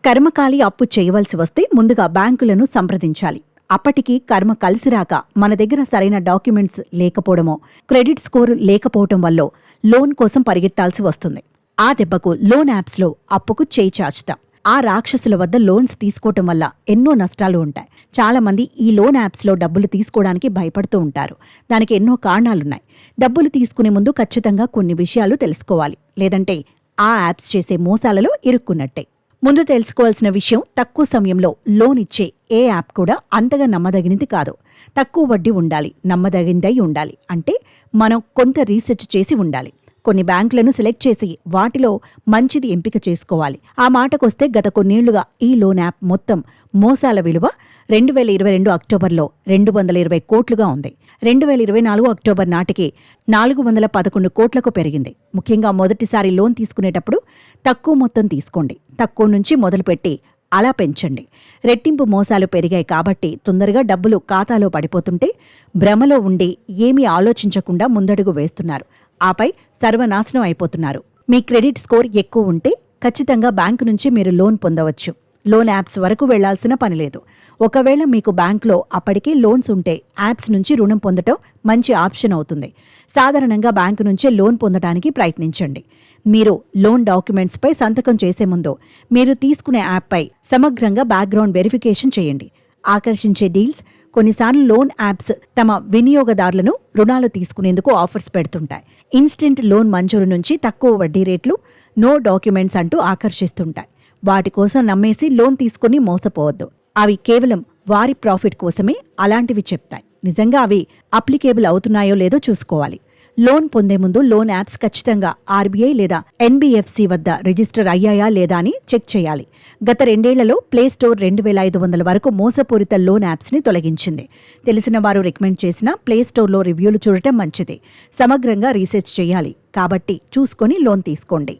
కర్మకాలి అప్పు చేయవలసి వస్తే ముందుగా బ్యాంకులను సంప్రదించాలి. అప్పటికి కర్మ కలిసిరాక మన దగ్గర సరైన డాక్యుమెంట్స్ లేకపోవడమో, క్రెడిట్ స్కోర్ లేకపోవటం వల్ల లోన్ కోసం పరిగెత్తాల్సి వస్తుంది. ఆ దెబ్బకు లోన్ యాప్స్లో అప్పుకు చేయి చాచుతాం. ఆ రాక్షసుల వద్ద లోన్స్ తీసుకోవటం వల్ల ఎన్నో నష్టాలు ఉంటాయి. చాలామంది ఈ లోన్ యాప్స్లో డబ్బులు తీసుకోవడానికి భయపడుతూ ఉంటారు. దానికి ఎన్నో కారణాలున్నాయి. డబ్బులు తీసుకునే ముందు ఖచ్చితంగా కొన్ని విషయాలు తెలుసుకోవాలి. లేదంటే ఆ యాప్స్ చేసే మోసాలలో ఇరుక్కున్నట్టే. ముందు తెలుసుకోవాల్సిన విషయం, తక్కువ సమయంలో లోన్ ఇచ్చే ఏ యాప్ కూడా అంతగా నమ్మదగినది కాదు. తక్కువ వడ్డీ ఉండాలి, నమ్మదగినదై ఉండాలి. అంటే మనం కొంత రీసెర్చ్ చేసి ఉండాలి. కొన్ని బ్యాంకులను సెలెక్ట్ చేసి వాటిలో మంచిది ఎంపిక చేసుకోవాలి. ఆ మాటకొస్తే గత కొన్నేళ్లుగా ఈ లోన్ యాప్ మొత్తం మోసాల విలువ 2022 అక్టోబర్లో 220 కోట్లుగా ఉంది. 2024 అక్టోబర్ నాటికి 411 కోట్లకు పెరిగింది. ముఖ్యంగా మొదటిసారి లోన్ తీసుకునేటప్పుడు తక్కువ మొత్తం తీసుకోండి. తక్కువ నుంచి మొదలుపెట్టి అలా పెంచండి. రెట్టింపు మోసాలు పెరిగాయి కాబట్టి తొందరగా డబ్బులు ఖాతాలో పడిపోతుంటే భ్రమలో ఉండి ఏమీ ఆలోచించకుండా ముందడుగు వేస్తున్నారు. ఆపై సర్వనాశనం అయిపోతున్నారు. మీ క్రెడిట్ స్కోర్ ఎక్కువ ఉంటే ఖచ్చితంగా బ్యాంకు నుంచి మీరు లోన్ పొందవచ్చు. లోన్ యాప్స్ వరకు వెళ్లాల్సిన పనిలేదు. ఒకవేళ మీకు బ్యాంక్లో అప్పటికే లోన్స్ ఉంటే యాప్స్ నుంచి రుణం పొందటం మంచి ఆప్షన్ అవుతుంది. సాధారణంగా బ్యాంకు నుంచే లోన్ పొందడానికి ప్రయత్నించండి. మీరు లోన్ డాక్యుమెంట్స్పై సంతకం చేసే ముందు మీరు తీసుకునే యాప్పై సమగ్రంగా బ్యాక్గ్రౌండ్ వెరిఫికేషన్ చేయండి. ఆకర్షించే డీల్స్, కొన్నిసార్లు లోన్ యాప్స్ తమ వినియోగదారులను రుణాలు తీసుకునేందుకు ఆఫర్స్ పెడుతుంటాయి. ఇన్స్టెంట్ లోన్ మంజూరు నుంచి తక్కువ వడ్డీ రేట్లు, నో డాక్యుమెంట్స్ అంటూ ఆకర్షిస్తుంటాయి. వాటి కోసం నమ్మేసి లోన్ తీసుకుని మోసపోవద్దు. అవి కేవలం వారి ప్రాఫిట్ కోసమే అలాంటివి చెప్తాయి. నిజంగా అవి అప్లికేబుల్ అవుతున్నాయో లేదో చూసుకోవాలి. లోన్ పొందే ముందు లోన్ యాప్స్ ఖచ్చితంగా ఆర్బీఐ లేదా ఎన్బీఎఫ్సీ వద్ద రిజిస్టర్ అయ్యాయా లేదా అని చెక్ చేయాలి. గత 2 ఏళ్లలో ప్లేస్టోర్ 2500 వరకు మోసపూరిత లోన్ యాప్స్ని తొలగించింది. తెలిసిన వారు రికమెండ్ చేసిన ప్లేస్టోర్లో రివ్యూలు చూడటం మంచిది. సమగ్రంగా రీసెర్చ్ చేయాలి. కాబట్టి చూసుకొని లోన్ తీసుకోండి.